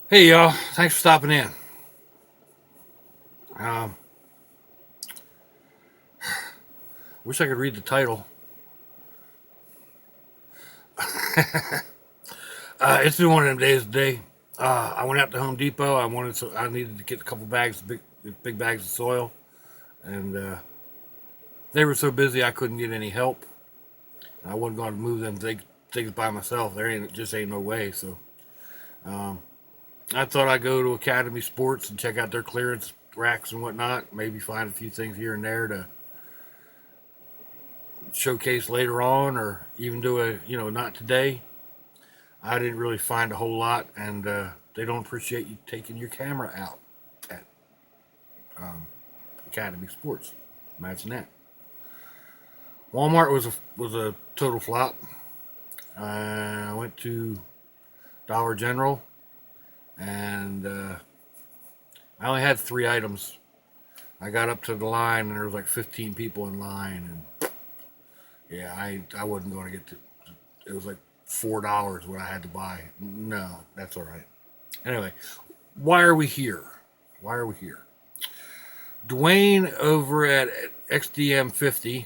Hey y'all, thanks for stopping in. Um, Wish I could read the title. It's been one of them days today. I went out to Home Depot. I needed to get a couple bags, big bags of soil, and they were so busy I couldn't get any help. I wasn't going to move them things by myself. There ain't no way. So um, I thought I'd go to Academy Sports and check out their clearance racks and whatnot. Maybe find a few things here and there to showcase later on, or even do a not today. I didn't really find a whole lot, and they don't appreciate you taking your camera out at um, Academy Sports. Imagine that. Walmart was a total flop. I went to Dollar General, and I only had 3 items. I got up to the line, and there was like 15 people in line, and yeah, I wasn't going to get to. It was like $4 what I had to buy. No, that's all right. Anyway, why are we here? Why are we here? Dwayne over at XDM50,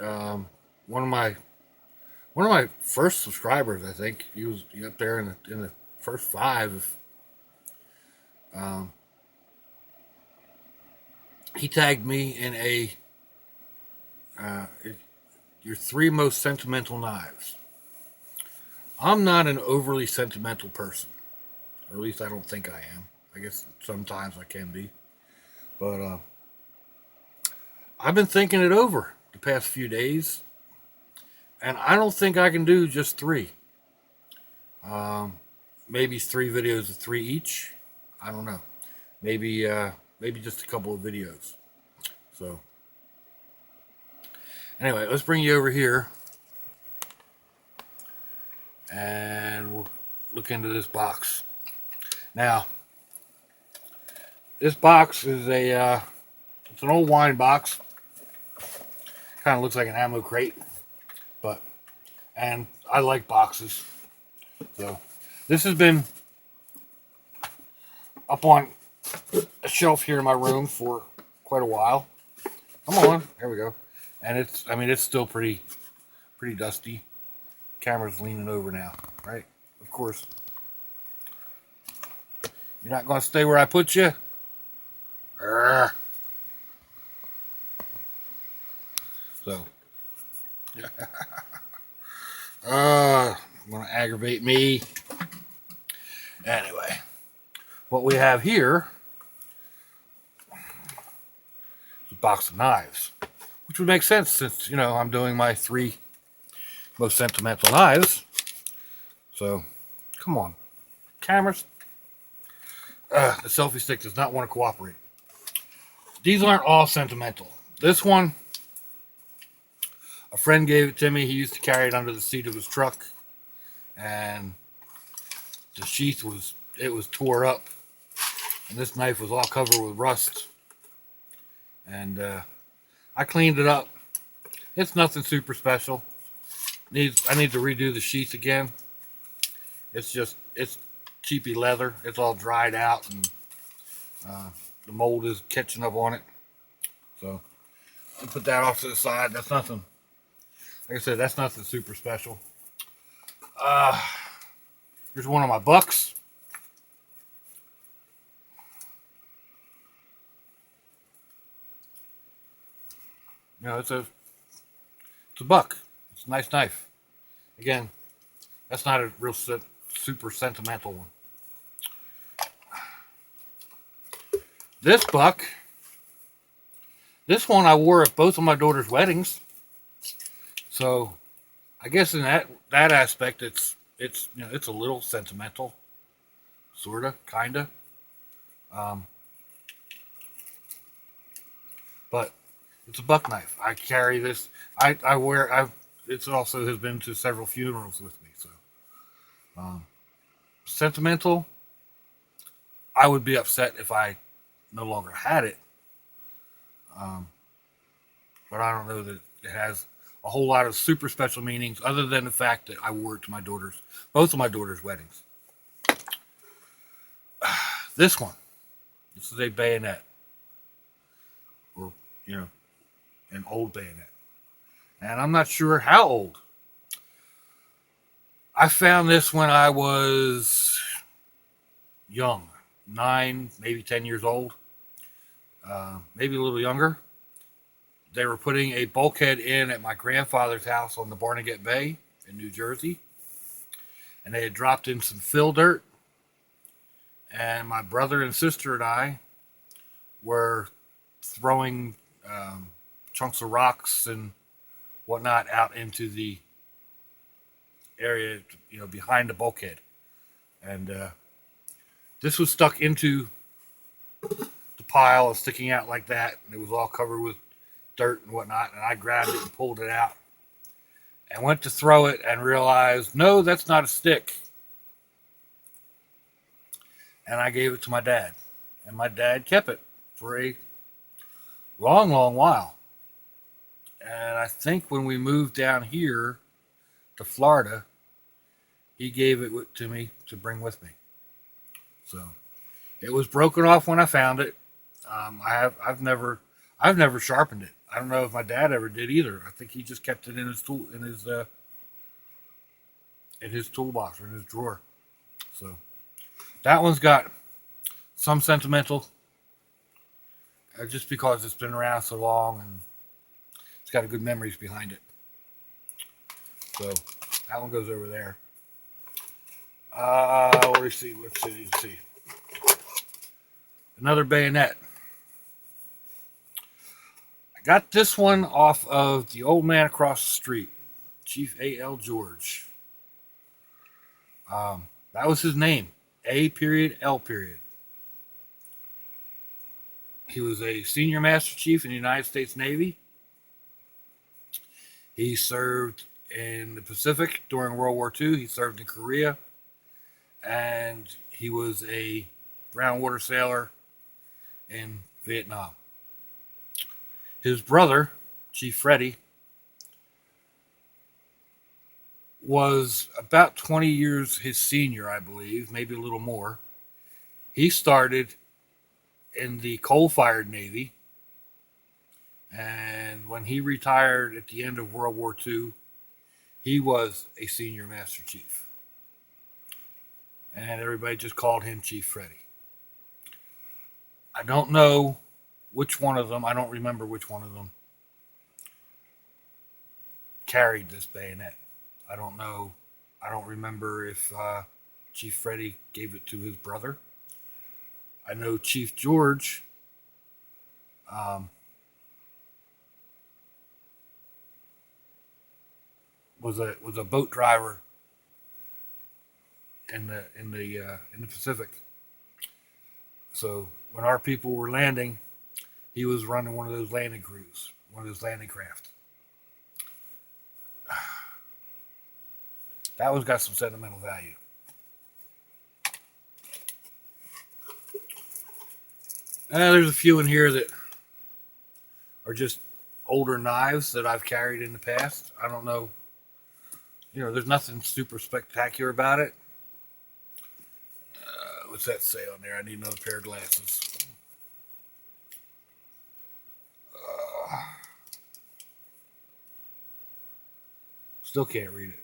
um, one of my first subscribers, I think he was up there in the first five. Um, he tagged me in uh, your three most sentimental knives. I'm not an overly sentimental person, or at least I don't think I am. I guess sometimes I can be, but I've been thinking it over the past few days, and I don't think I can do just three. Um, Maybe 3 videos of three each. I don't know. Maybe maybe just a couple of videos. So anyway, let's bring you over here, and we'll look into this box. Now, this box is it's an old wine box. Kind of looks like an ammo crate, but and I like boxes. So this has been up on a shelf here in my room for quite a while. Come on, there we go. And it's still pretty dusty. Camera's leaning over now, right? Of course. You're not going to stay where I put you. So, want to aggravate me. Anyway, what we have here is a box of knives, which would make sense since, I'm doing my 3 most sentimental knives. So, come on. Cameras. The selfie stick does not want to cooperate. These aren't all sentimental. This one, a friend gave it to me. He used to carry it under the seat of his truck, and the sheath was tore up, and this knife was all covered with rust. And I cleaned it up. It's nothing super special. I need to redo the sheath again. It's cheapy leather. It's all dried out, and the mold is catching up on it. So I'll put that off to the side. That's nothing. Like I said, that's nothing super special. Here's one of my bucks. It's a buck. It's a nice knife. Again, that's not a real super sentimental one. This buck, this one I wore at both of my daughter's weddings. So I guess in that aspect, it's a little sentimental, sorta, kinda. Um, but it's a buck knife. I carry this. I wear. It also has been to several funerals with me. So um, sentimental. I would be upset if I no longer had it. Um, but I don't know that it has a whole lot of super special meanings other than the fact that I wore it to both of my daughter's weddings. This one, this is a bayonet, or you know, an old bayonet, and I'm not sure how old. I found this when I was young, 9, maybe 10 years old, maybe a little younger. They were putting a bulkhead in at my grandfather's house on the Barnegat Bay in New Jersey, and they had dropped in some fill dirt, and my brother and sister and I were throwing chunks of rocks and whatnot out into the area, behind the bulkhead, and this was stuck into the pile, sticking out like that, and it was all covered with dirt and whatnot. And I grabbed it and pulled it out, and went to throw it, and realized, no, that's not a stick. And I gave it to my dad, and my dad kept it for a long, long while. And I think when we moved down here to Florida, he gave it to me to bring with me. So it was broken off when I found it. I've never sharpened it. I don't know if my dad ever did either. I think he just kept it in his toolbox or in his drawer. So that one's got some sentimental, just because it's been around so long and it's got good memories behind it. So that one goes over there. Let's see. Another bayonet. I got this one off of the old man across the street, Chief A.L. George. That was his name, A.L. He was a senior master chief in the United States Navy. He served in the Pacific during World War II. He served in Korea. And he was a brown water sailor in Vietnam. His brother, Chief Freddie, was about 20 years his senior, I believe, maybe a little more. He started in the coal-fired Navy, and when he retired at the end of World War II, he was a senior master chief. And everybody just called him Chief Freddie. I don't know which one of them, I don't remember which one of them carried this bayonet. I don't know. I don't remember if Chief Freddie gave it to his brother. I know Chief George was a boat driver in the Pacific. So when our people were landing, he was running one of those landing crews, one of those landing craft. That one's got some sentimental value. There's a few in here that are just older knives that I've carried in the past. I don't know. There's nothing super spectacular about it. What's that say on there? I need another pair of glasses. Still can't read it.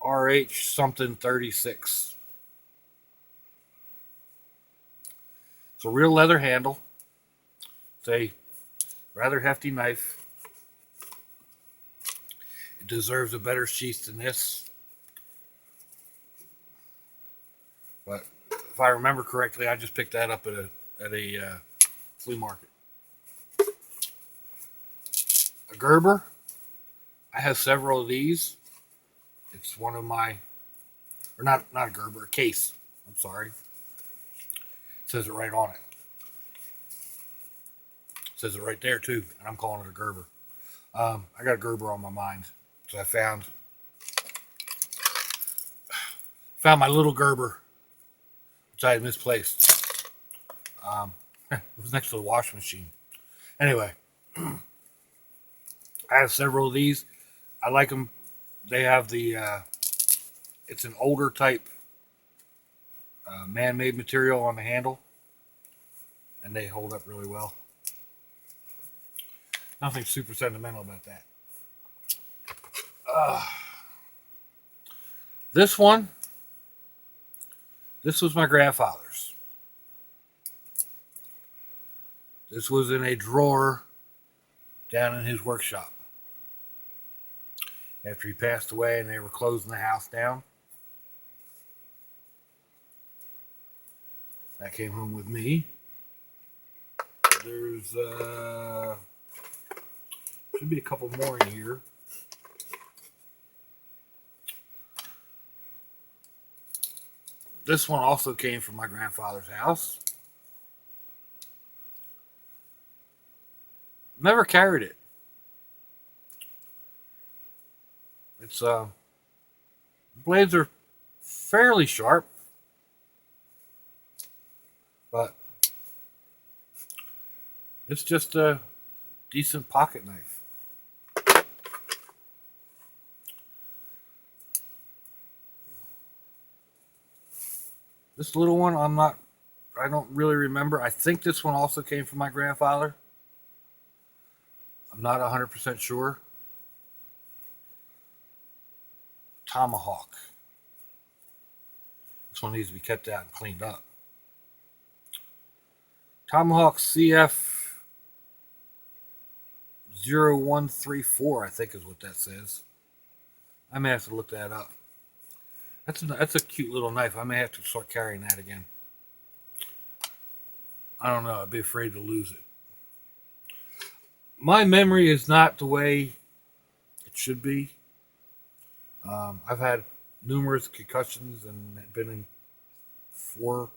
RH something 36. It's a real leather handle. It's a rather hefty knife. It deserves a better sheath than this. But if I remember correctly, I just picked that up at a flea market. A Gerber. I have several of these. It's one of my, or not a Gerber, a case. I'm sorry. It says it right on it. It says it right there too, and I'm calling it a Gerber. I got a Gerber on my mind, so I found my little Gerber, which I had misplaced. It was next to the washing machine. Anyway, I have several of these. I like them. They have the, it's an older type man-made material on the handle, and they hold up really well. Nothing super sentimental about that. This one, this was my grandfather's. This was in a drawer down in his workshop. After he passed away and they were closing the house down, that came home with me. There's should be a couple more in here. This one also came from my grandfather's house. Never carried it. It's blades are fairly sharp, but it's just a decent pocket knife. This little one, I don't really remember. I think this one also came from my grandfather. I'm not 100% sure. Tomahawk. This one needs to be kept out and cleaned up. Tomahawk CF 0134, I think is what that says. I may have to look that up. That's a cute little knife. I may have to start carrying that again. I don't know. I'd be afraid to lose it. My memory is not the way it should be. I've had numerous concussions and been in four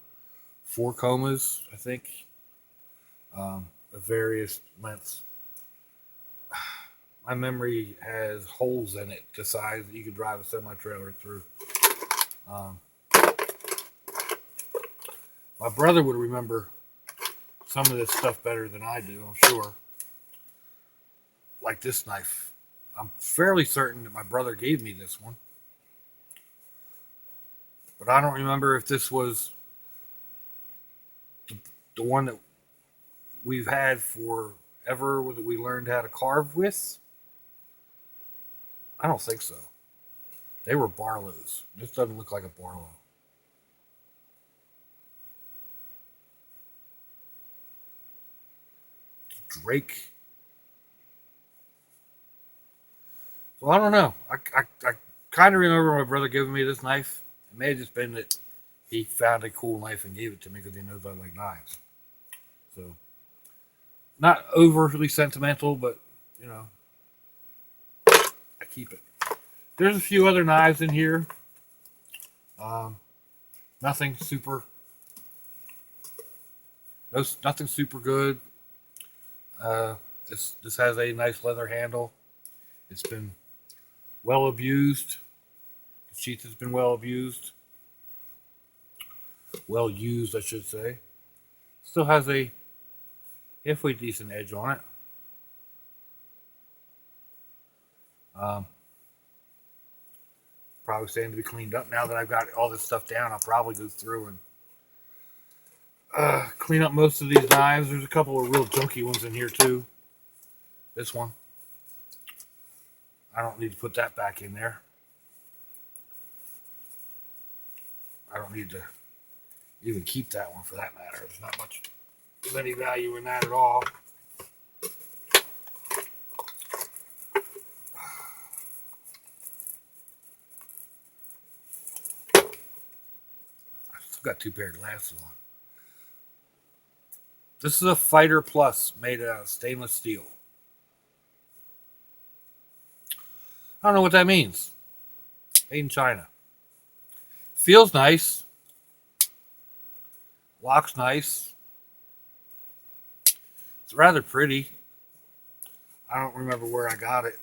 comas, I think, of various lengths. My memory has holes in it the size that you could drive a semi-trailer through. My brother would remember some of this stuff better than I do, I'm sure. Like this knife. I'm fairly certain that my brother gave me this one. But I don't remember if this was the one that we've had forever that we learned how to carve with. I don't think so. They were Barlows. This doesn't look like a Barlow. Drake. So I don't know. I kind of remember my brother giving me this knife. It may have just been that he found a cool knife and gave it to me because he knows I like knives. So, not overly sentimental, but, you know, I keep it. There's a few other knives in here. Nothing super good. This has a nice leather handle. It's been well abused. The sheath has been well abused. Well used, I should say. Still has a halfway decent edge on it. Probably starting to be cleaned up now that I've got all this stuff down. I'll probably go through and clean up most of these knives. There's a couple of real junky ones in here too. This one. I don't need to put that back in there. I don't need to even keep that one for that matter. There's not much of any value in that at all. I still got two pairs of glasses on. This is a Fighter Plus made out of stainless steel. I don't know what that means. Made in China. Feels nice. Locks nice. It's rather pretty. I don't remember where I got it.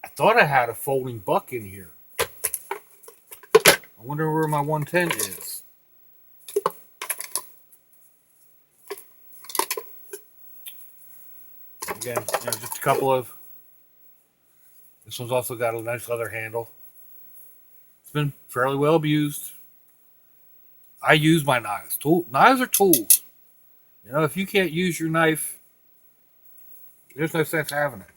I thought I had a folding buck in here. I wonder where my 110 is. Again, just a couple of... This one's also got a nice leather handle. been fairly well abused. I use my knives. Knives are tools. You know, if you can't use your knife, there's no sense having it.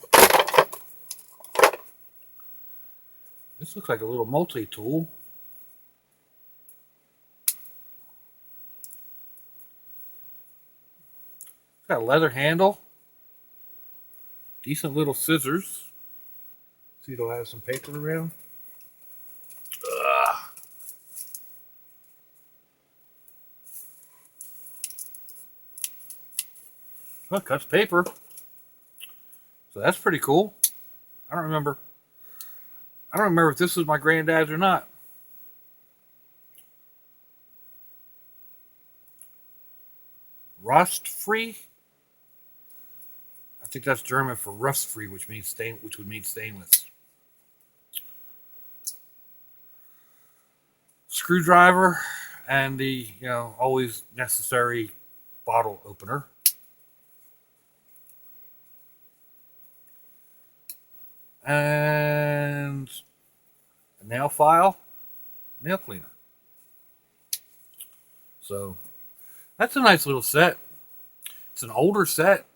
This looks like a little multi-tool. It's got a leather handle. Decent little scissors. See, it'll have some paper around. Ugh. Well, it cuts paper. So that's pretty cool. I don't remember if this was my granddad's or not. Rust free? I think that's German for rust free, which would mean stainless. Screwdriver and the, always necessary bottle opener. And a nail file, nail cleaner. So that's a nice little set. It's an older set,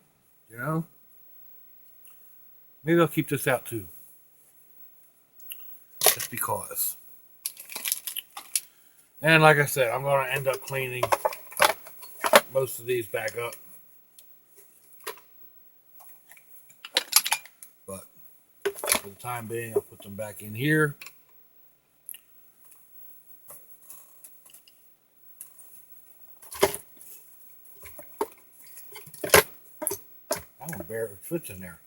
Maybe I'll keep this out too. Just because. And like I said, I'm going to end up cleaning most of these back up. But for the time being, I'll put them back in here. I don't bear it fits in there.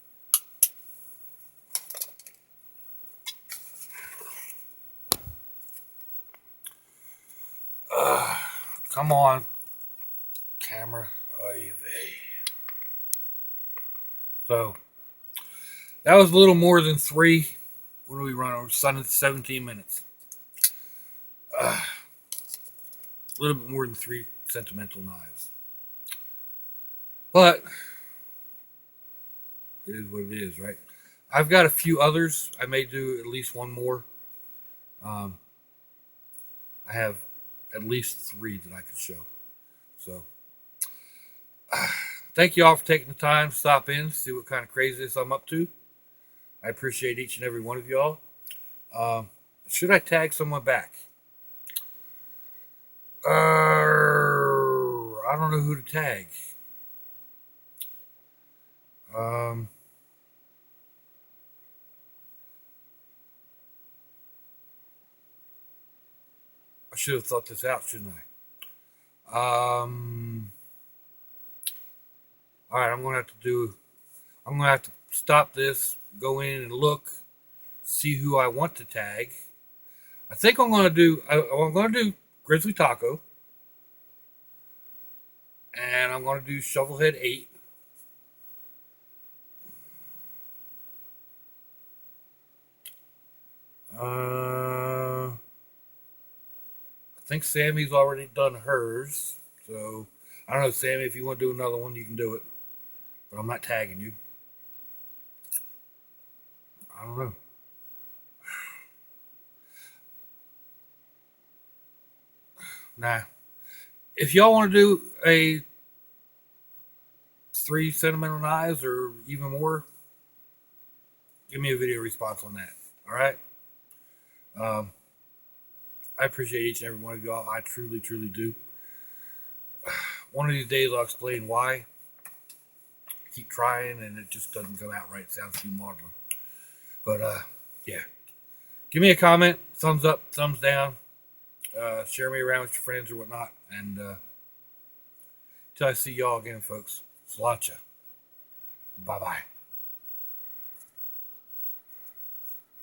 Come on, camera. Oy vey. So that was a little more than 3. What do we run over? 17 minutes. A little bit more than 3 sentimental knives. But it is what it is, right? I've got a few others. I may do at least one more. I have at least 3 that I could show. So, thank you all for taking the time to stop in, see what kind of craziness I'm up to. I appreciate each and every one of y'all. Should I tag someone back? I don't know who to tag. I should have thought this out, shouldn't I? All right, I'm gonna have to stop this, go in and look, see who I want to tag. I think I'm gonna do Grizzly Taco, and I'm gonna do Shovelhead 8. I think Sammy's already done hers. So, I don't know, Sammy, if you want to do another one, you can do it. But I'm not tagging you. I don't know. Nah. If y'all want to do a 3 sentimental knives or even more, give me a video response on that. All right? I appreciate each and every one of y'all. I truly, truly do. One of these days I'll explain why. I keep trying and it just doesn't come out right. It sounds too maudlin. But, yeah. Give me a comment. Thumbs up, thumbs down. Share me around with your friends or whatnot. And till I see y'all again, folks. Sláinte. Bye-bye.